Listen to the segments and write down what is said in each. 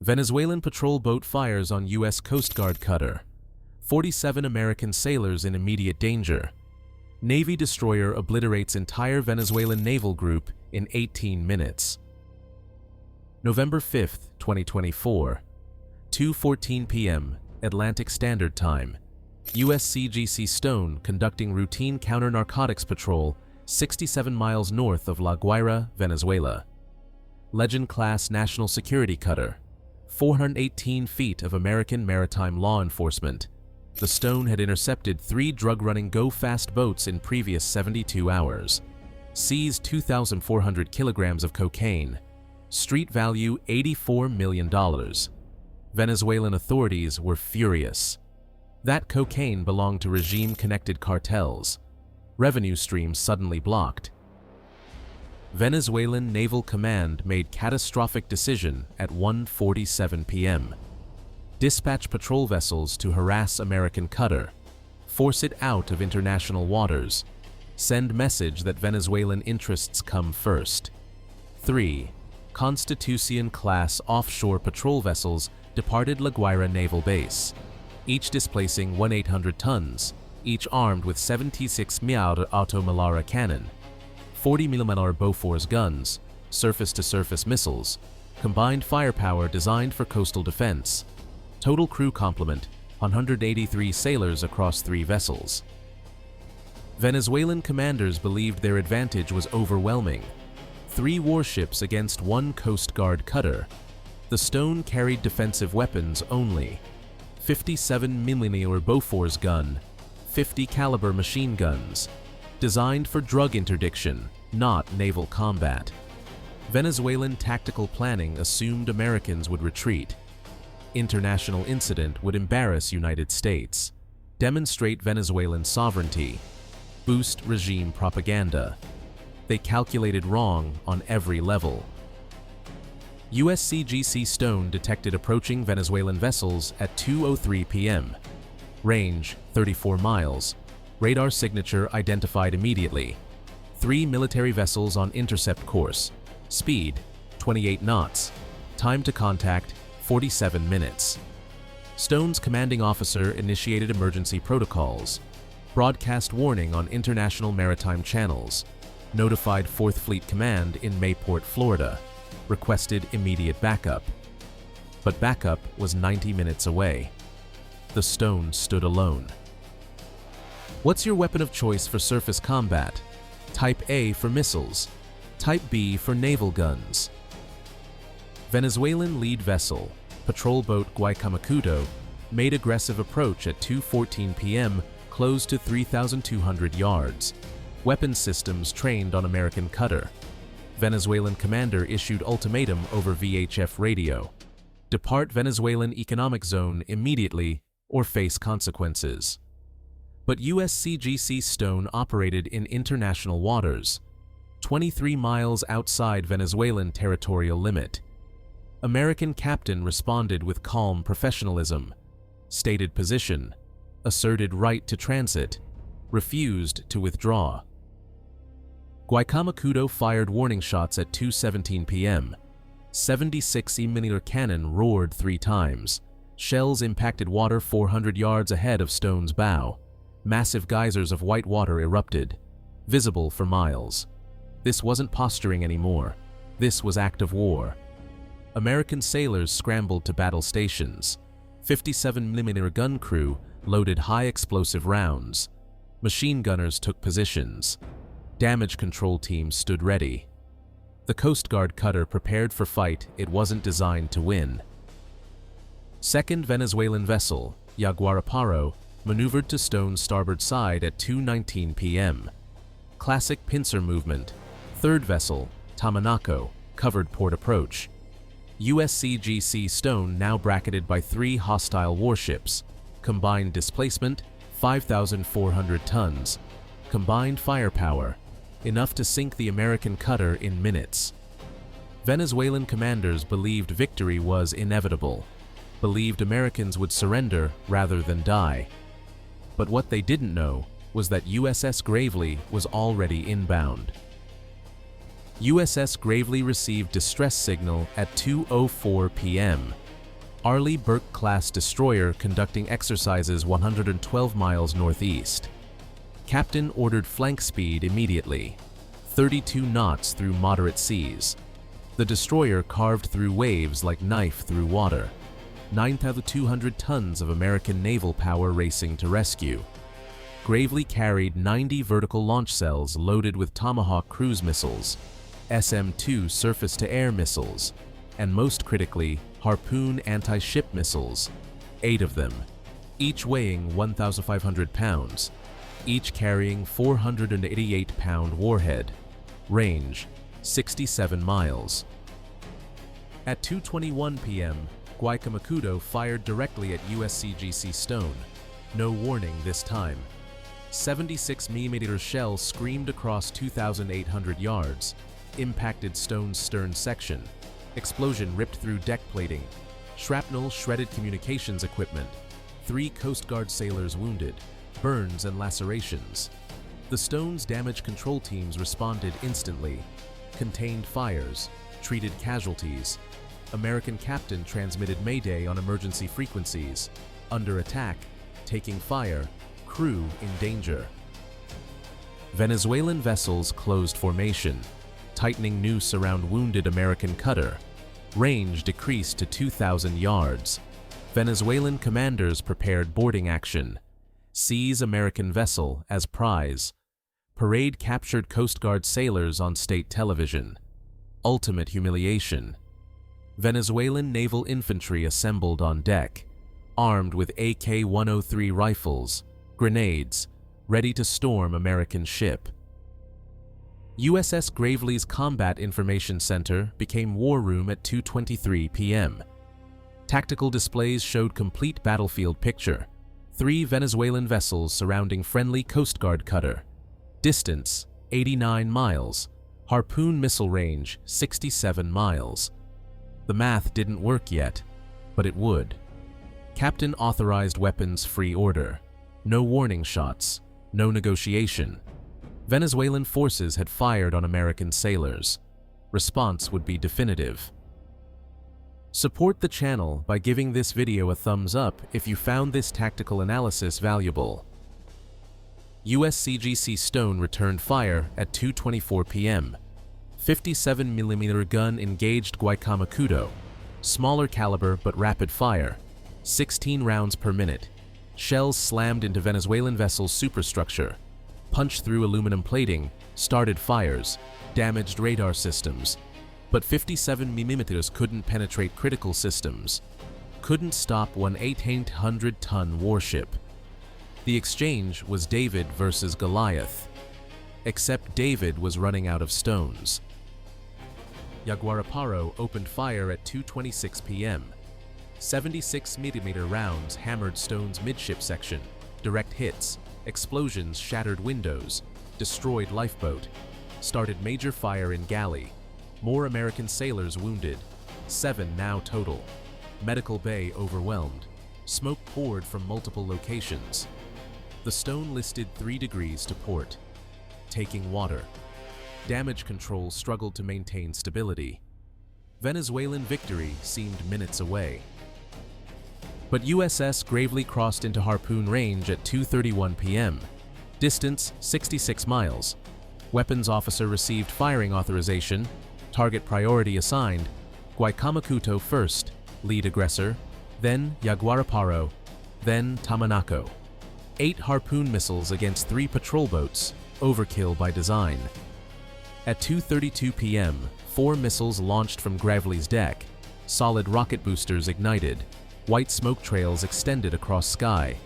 Venezuelan patrol boat fires on U.S. Coast Guard cutter. 47 American sailors in immediate danger. Navy destroyer obliterates entire Venezuelan naval group in 18 minutes. November 5, 2024, 2:14 p.m. Atlantic Standard Time. USCGC Stone conducting routine counter-narcotics patrol 67 miles north of La Guaira, Venezuela. Legend-class national security cutter. 418 feet of American maritime law enforcement. The Stone had intercepted 3 drug-running go-fast boats in previous 72 hours. Seized 2,400 kilograms of cocaine. Street value $84 million. Venezuelan authorities were furious. That cocaine belonged to regime-connected cartels. Revenue streams suddenly blocked. Venezuelan Naval Command made catastrophic decision at 1:47 p.m. Dispatch patrol vessels to harass American cutter. Force it out of international waters. Send message that Venezuelan interests come first. 3. Constitucion-class offshore patrol vessels departed La Guaira Naval Base, each displacing 1,800 tons, each armed with 76 mm automalara cannon, 40 mm Bofors guns, surface-to-surface missiles, combined firepower designed for coastal defense. Total crew complement, 183 sailors across 3 vessels. Venezuelan commanders believed their advantage was overwhelming. 3 warships against 1 Coast Guard cutter. The Stone carried defensive weapons only. 57mm Bofors gun, 50 caliber machine guns, designed for drug interdiction, not naval combat. Venezuelan tactical planning assumed Americans would retreat. International incident would embarrass United States, demonstrate Venezuelan sovereignty, boost regime propaganda. They calculated wrong on every level. USCGC Stone detected approaching Venezuelan vessels at 2:03 p.m. Range 34 miles. Radar signature identified immediately. 3 military vessels on intercept course. Speed 28 knots. Time to contact 47 minutes. Stone's commanding officer initiated emergency protocols. Broadcast warning on international maritime channels. Notified 4th Fleet Command in Mayport, Florida. Requested immediate backup. But backup was 90 minutes away. The Stone stood alone. What's your weapon of choice for surface combat? Type A for missiles. Type B for naval guns. Venezuelan lead vessel, patrol boat Guaycamacuto, made aggressive approach at 2:14 p.m. close to 3,200 yards. Weapon systems trained on American cutter. Venezuelan commander issued ultimatum over VHF radio. Depart Venezuelan economic zone immediately or face consequences. But USCGC Stone operated in international waters, 23 miles outside Venezuelan territorial limit. American captain responded with calm professionalism, stated position, asserted right to transit, refused to withdraw. Guaycamacuto fired warning shots at 2:17 p.m. 76mm cannon roared 3 times. Shells impacted water 400 yards ahead of Stone's bow. Massive geysers of white water erupted, visible for miles. This wasn't posturing anymore. This was active war. American sailors scrambled to battle stations. 57mm gun crew loaded high explosive rounds. Machine gunners took positions. Damage control teams stood ready. The Coast Guard cutter prepared for fight it wasn't designed to win. Second Venezuelan vessel, Yaguaraparo, maneuvered to Stone's starboard side at 2:19 p.m. Classic pincer movement. Third vessel, Tamanaco, covered port approach. USCGC Stone now bracketed by 3 hostile warships. Combined displacement, 5,400 tons. Combined firepower, enough to sink the American cutter in minutes. Venezuelan commanders believed victory was inevitable, believed Americans would surrender rather than die. But what they didn't know was that USS Gravely was already inbound. USS Gravely received distress signal at 2:04 p.m. Arleigh Burke-class destroyer conducting exercises 112 miles northeast. Captain ordered flank speed immediately, 32 knots through moderate seas. The destroyer carved through waves like knife through water. 9,200 tons of American naval power racing to rescue. Gravely carried 90 vertical launch cells loaded with Tomahawk cruise missiles, SM-2 surface-to-air missiles, and most critically, Harpoon anti-ship missiles, 8 of them, each weighing 1,500 pounds, each carrying 488-pound warhead. Range, 67 miles. At 2:21 p.m., Guaycamacuto fired directly at USCGC Stone. No warning this time. 76mm shell screamed across 2,800 yards, impacted Stone's stern section. Explosion ripped through deck plating. Shrapnel shredded communications equipment. 3 Coast Guard sailors wounded. Burns and lacerations. The Stone's damage control teams responded instantly. Contained fires. Treated casualties. American captain transmitted Mayday on emergency frequencies. Under attack. Taking fire. Crew in danger. Venezuelan vessels closed formation, tightening noose around wounded American cutter. Range decreased to 2,000 yards. Venezuelan commanders prepared boarding action. Seize American vessel as prize. Parade captured Coast Guard sailors on state television. Ultimate humiliation. Venezuelan naval infantry assembled on deck, armed with AK-103 rifles, grenades, ready to storm American ship. USS Gravely's Combat Information Center became war room at 2:23 p.m. Tactical displays showed complete battlefield picture. 3 Venezuelan vessels surrounding friendly Coast Guard cutter. Distance, 89 miles. Harpoon missile range, 67 miles. The math didn't work yet, but it would. Captain authorized weapons free order. No warning shots, no negotiation. Venezuelan forces had fired on American sailors. Response would be definitive. Support the channel by giving this video a thumbs up if you found this tactical analysis valuable. USCGC Stone returned fire at 2:24 p.m. 57mm gun engaged Guaycamacuto. Smaller caliber but rapid fire. 16 rounds per minute. Shells slammed into Venezuelan vessel's superstructure. Punched through aluminum plating, started fires, damaged radar systems. But 57mm couldn't penetrate critical systems. Couldn't stop one 800-ton warship. The exchange was David versus Goliath. Except David was running out of stones. Yaguaraparo opened fire at 2:26 p.m. 76mm rounds hammered Stone's midship section. Direct hits, explosions shattered windows, destroyed lifeboat, started major fire in galley. More American sailors wounded, 7 now total. Medical bay overwhelmed. Smoke poured from multiple locations. The Stone listed 3 degrees to port. Taking water. Damage control struggled to maintain stability. Venezuelan victory seemed minutes away. But USS Gravely crossed into Harpoon range at 2:31 p.m. Distance 66 miles. Weapons officer received firing authorization. Target priority assigned. Guaycamacuto first, lead aggressor, then Yaguaraparo, then Tamanaco. 8 Harpoon missiles against 3 patrol boats, overkill by design. At 2:32 p.m., 4 missiles launched from Gravely's deck. Solid rocket boosters ignited. White smoke trails extended across sky.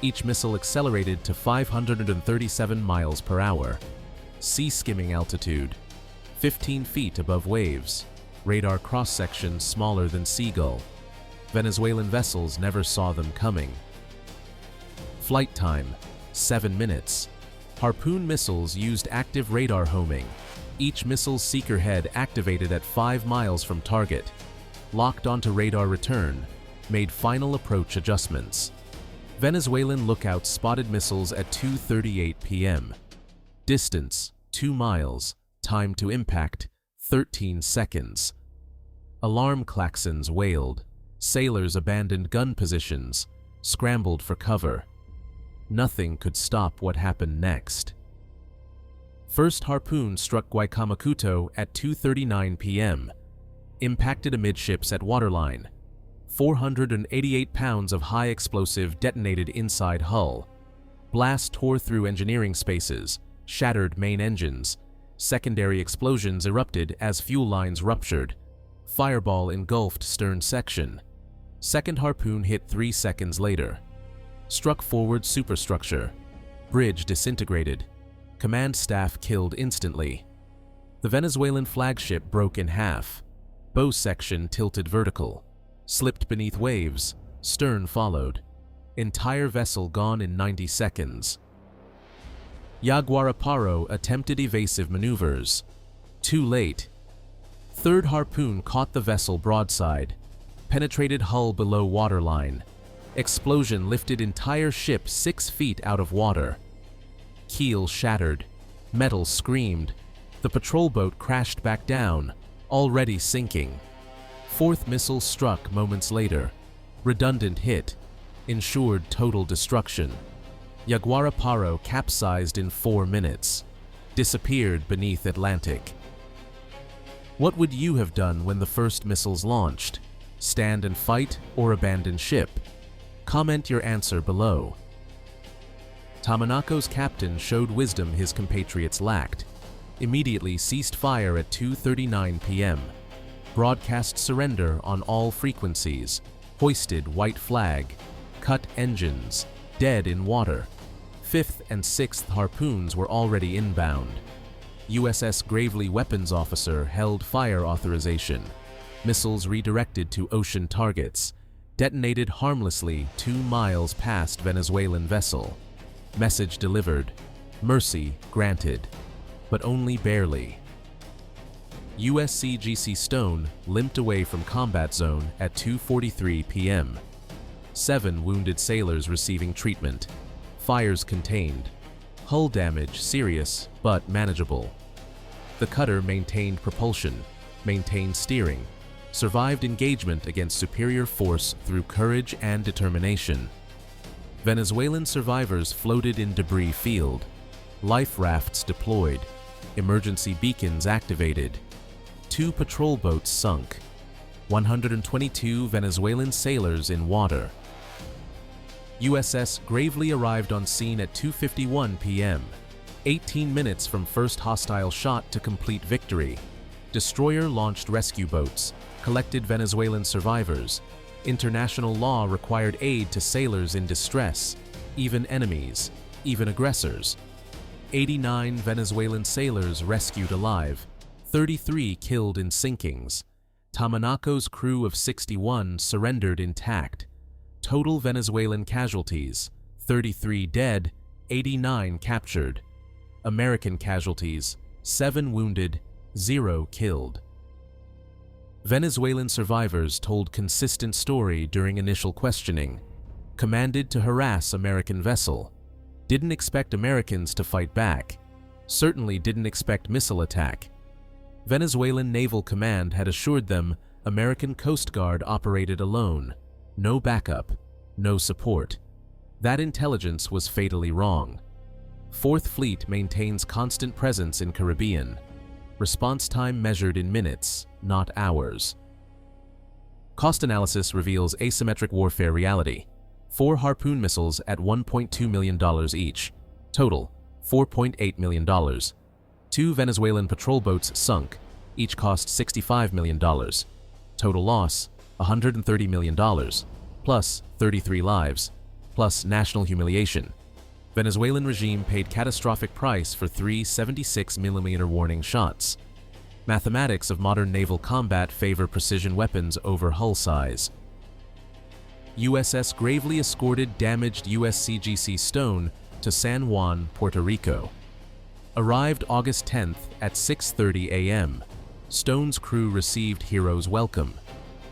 Each missile accelerated to 537 miles per hour. Sea skimming altitude, 15 feet above waves. Radar cross-section smaller than seagull. Venezuelan vessels never saw them coming. Flight time, 7 minutes. Harpoon missiles used active radar homing. Each missile's seeker head activated at 5 miles from target. Locked onto radar return. Made final approach adjustments. Venezuelan lookouts spotted missiles at 2:38 p.m. Distance, 2 miles. Time to impact, 13 seconds. Alarm klaxons wailed. Sailors abandoned gun positions, scrambled for cover. Nothing could stop what happened next. First Harpoon struck Guaycamacuto at 2:39 p.m., impacted amidships at waterline. 488 pounds of high explosive detonated inside hull. Blast tore through engineering spaces, shattered main engines. Secondary explosions erupted as fuel lines ruptured. Fireball engulfed stern section. Second Harpoon hit 3 seconds later. Struck forward superstructure. Bridge disintegrated. Command staff killed instantly. The Venezuelan flagship broke in half. Bow section tilted vertical. Slipped beneath waves. Stern followed. Entire vessel gone in 90 seconds. Yaguaraparo attempted evasive maneuvers. Too late. Third Harpoon caught the vessel broadside. Penetrated hull below waterline. Explosion lifted entire ship 6 feet out of water. Keel shattered. Metal screamed. The patrol boat crashed back down, already sinking. Fourth missile struck moments later. Redundant hit. Ensured total destruction. Yaguaraparo capsized in 4 minutes. Disappeared beneath Atlantic. What would you have done when the first missiles launched? Stand and fight or abandon ship? Comment your answer below. Tamanaco's captain showed wisdom his compatriots lacked. Immediately ceased fire at 2:39 p.m. Broadcast surrender on all frequencies. Hoisted white flag. Cut engines. Dead in water. 5th and 6th Harpoons were already inbound. USS Gravely weapons officer held fire authorization. Missiles redirected to ocean targets. Detonated harmlessly 2 miles past Venezuelan vessel. Message delivered. Mercy granted. But only barely. USCGC Stone limped away from combat zone at 2:43 p.m. 7 wounded sailors receiving treatment. Fires contained. Hull damage serious but manageable. The cutter maintained propulsion, maintained steering, survived engagement against superior force through courage and determination. Venezuelan survivors floated in debris field. Life rafts deployed. Emergency beacons activated. 2 patrol boats sunk. 122 Venezuelan sailors in water. USS Gravely arrived on scene at 2:51 p.m., 18 minutes from first hostile shot to complete victory. Destroyer launched rescue boats, collected Venezuelan survivors. International law required aid to sailors in distress, even enemies, even aggressors. 89 Venezuelan sailors rescued alive, 33 killed in sinkings. Tamanaco's crew of 61 surrendered intact. Total Venezuelan casualties, 33 dead, 89 captured. American casualties, 7 wounded, 0 killed. Venezuelan survivors told consistent story during initial questioning. Commanded to harass American vessel. Didn't expect Americans to fight back. Certainly didn't expect missile attack. Venezuelan Naval Command had assured them American Coast Guard operated alone. No backup, no support. That intelligence was fatally wrong. 4th Fleet maintains constant presence in Caribbean. Response time measured in minutes, not hours. Cost analysis reveals asymmetric warfare reality. 4 Harpoon missiles at $1.2 million each. Total, $4.8 million. 2 Venezuelan patrol boats sunk, each cost $65 million. Total loss, $130 million, plus 33 lives, plus national humiliation. Venezuelan regime paid catastrophic price for 3 76mm warning shots. Mathematics of modern naval combat favor precision weapons over hull size. USS Gravely escorted damaged USCGC Stone to San Juan, Puerto Rico. Arrived August 10th at 6:30 a.m. Stone's crew received hero's welcome.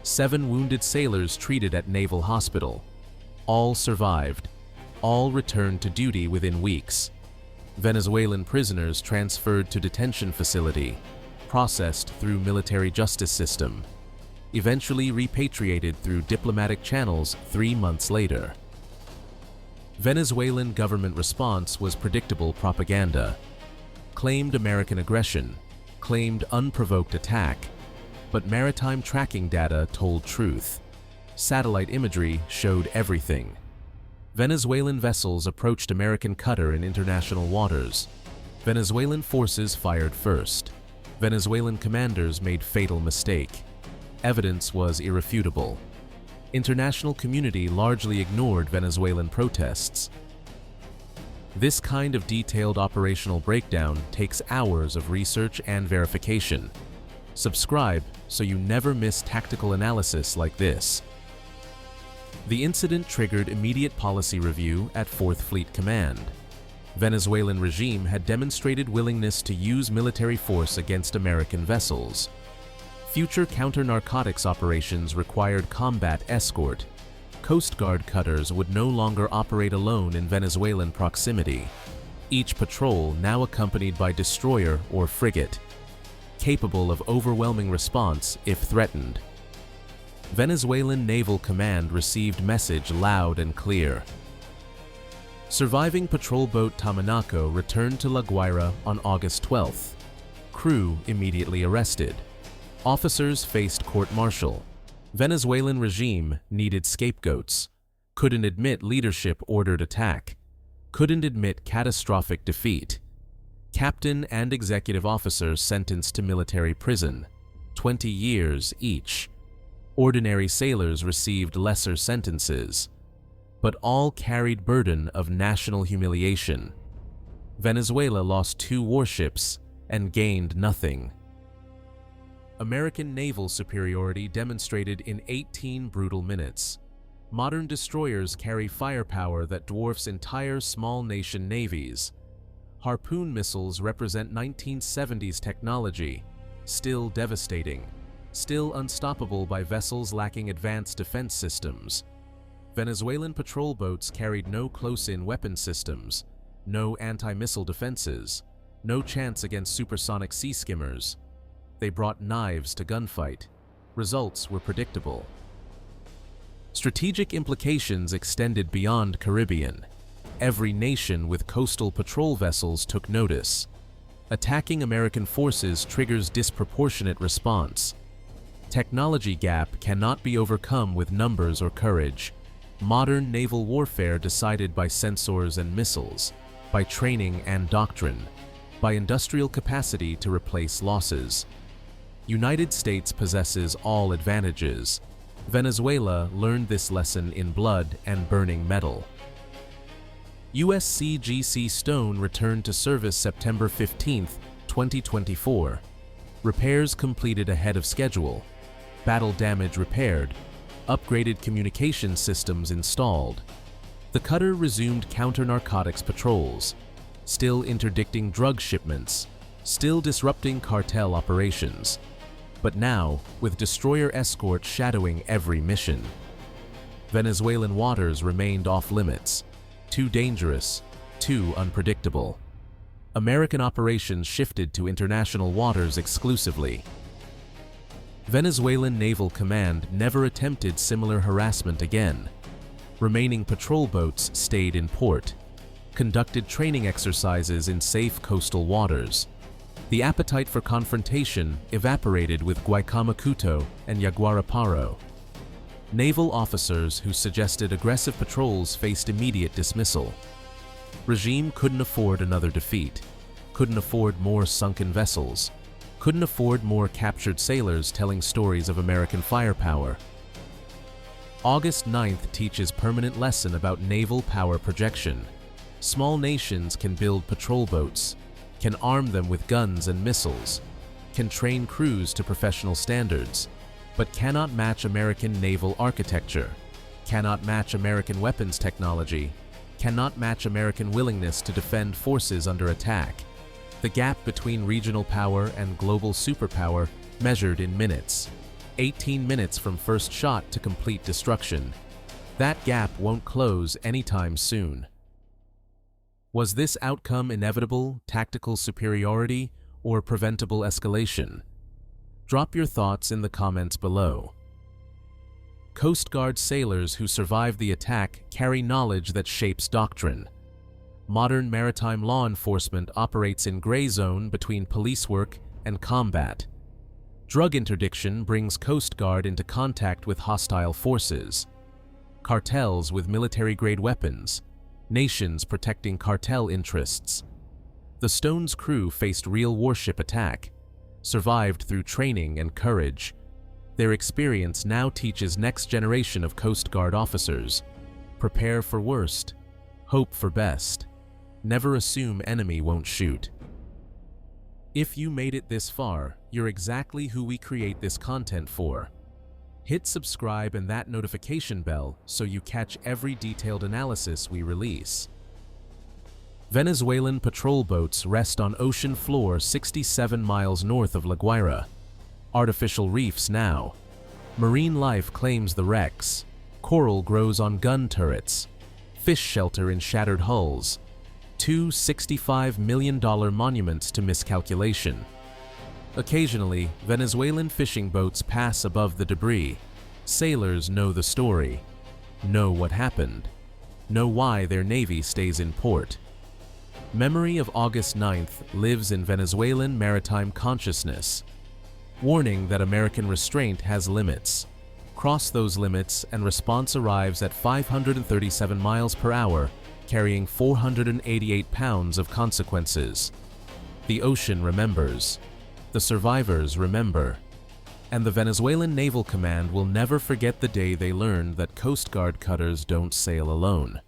7 wounded sailors treated at Naval Hospital. All survived. All returned to duty within weeks. Venezuelan prisoners transferred to detention facility, processed through military justice system. eventually repatriated through diplomatic channels 3 months later. Venezuelan government response was predictable propaganda. Claimed American aggression, claimed unprovoked attack, but maritime tracking data told truth. Satellite imagery showed everything. Venezuelan vessels approached American cutter in international waters. Venezuelan forces fired first. Venezuelan commanders made fatal mistake. Evidence was irrefutable. International community largely ignored Venezuelan protests. This kind of detailed operational breakdown takes hours of research and verification. Subscribe so you never miss tactical analysis like this. The incident triggered immediate policy review at 4th Fleet Command. Venezuelan regime had demonstrated willingness to use military force against American vessels. Future counter-narcotics operations required combat escort. Coast Guard cutters would no longer operate alone in Venezuelan proximity. Each patrol now accompanied by destroyer or frigate, capable of overwhelming response if threatened. Venezuelan Naval Command received message loud and clear. Surviving patrol boat Tamanaco returned to La Guaira on August 12th. Crew immediately arrested. Officers faced court-martial. Venezuelan regime needed scapegoats. Couldn't admit leadership ordered attack. Couldn't admit catastrophic defeat. Captain and executive officers sentenced to military prison, 20 years each. Ordinary sailors received lesser sentences, but all carried burden of national humiliation. Venezuela lost 2 warships and gained nothing. American naval superiority demonstrated in 18 brutal minutes. Modern destroyers carry firepower that dwarfs entire small nation navies. Harpoon missiles represent 1970s technology, still devastating, still unstoppable by vessels lacking advanced defense systems. Venezuelan patrol boats carried no close-in weapon systems, no anti-missile defenses, no chance against supersonic sea skimmers. They brought knives to gunfight. Results were predictable. Strategic implications extended beyond Caribbean. Every nation with coastal patrol vessels took notice. Attacking American forces triggers disproportionate response. Technology gap cannot be overcome with numbers or courage. Modern naval warfare decided by sensors and missiles, by training and doctrine, by industrial capacity to replace losses. United States possesses all advantages. Venezuela learned this lesson in blood and burning metal. USCGC Stone returned to service September 15, 2024. Repairs completed ahead of schedule. Battle damage repaired. Upgraded communication systems installed. The cutter resumed counter-narcotics patrols, still interdicting drug shipments, still disrupting cartel operations, but now with destroyer escort shadowing every mission. Venezuelan waters remained off-limits, too dangerous, too unpredictable. American operations shifted to international waters exclusively. Venezuelan Naval Command never attempted similar harassment again. Remaining patrol boats stayed in port, conducted training exercises in safe coastal waters. The appetite for confrontation evaporated with Guaycamacuto and Yaguaraparo. Naval officers who suggested aggressive patrols faced immediate dismissal. Regime couldn't afford another defeat, couldn't afford more sunken vessels, couldn't afford more captured sailors telling stories of American firepower. August 9th teaches permanent lesson about naval power projection. Small nations can build patrol boats, can arm them with guns and missiles, can train crews to professional standards, but cannot match American naval architecture, cannot match American weapons technology, cannot match American willingness to defend forces under attack. The gap between regional power and global superpower measured in minutes. 18 minutes from first shot to complete destruction. That gap won't close anytime soon. Was this outcome inevitable, tactical superiority, or preventable escalation? Drop your thoughts in the comments below. Coast Guard sailors who survived the attack carry knowledge that shapes doctrine. Modern maritime law enforcement operates in gray zone between police work and combat. Drug interdiction brings Coast Guard into contact with hostile forces. Cartels with military-grade weapons. Nations protecting cartel interests. The Stone's crew faced real warship attack, survived through training and courage. Their experience now teaches next generation of Coast Guard officers. Prepare for worst, hope for best. Never assume enemy won't shoot. If you made it this far, you're exactly who we create this content for. Hit subscribe and that notification bell so you catch every detailed analysis we release. Venezuelan patrol boats rest on ocean floor 67 miles north of La Guaira. Artificial reefs now. Marine life claims the wrecks. Coral grows on gun turrets. Fish shelter in shattered hulls. Two $65 million monuments to miscalculation. Occasionally, Venezuelan fishing boats pass above the debris. Sailors know the story, know what happened, know why their navy stays in port. Memory of August 9th lives in Venezuelan maritime consciousness. Warning that American restraint has limits. Cross those limits and response arrives at 537 miles per hour, carrying 488 pounds of consequences. The ocean remembers. The survivors remember. And the Venezuelan Naval Command will never forget the day they learned that Coast Guard cutters don't sail alone.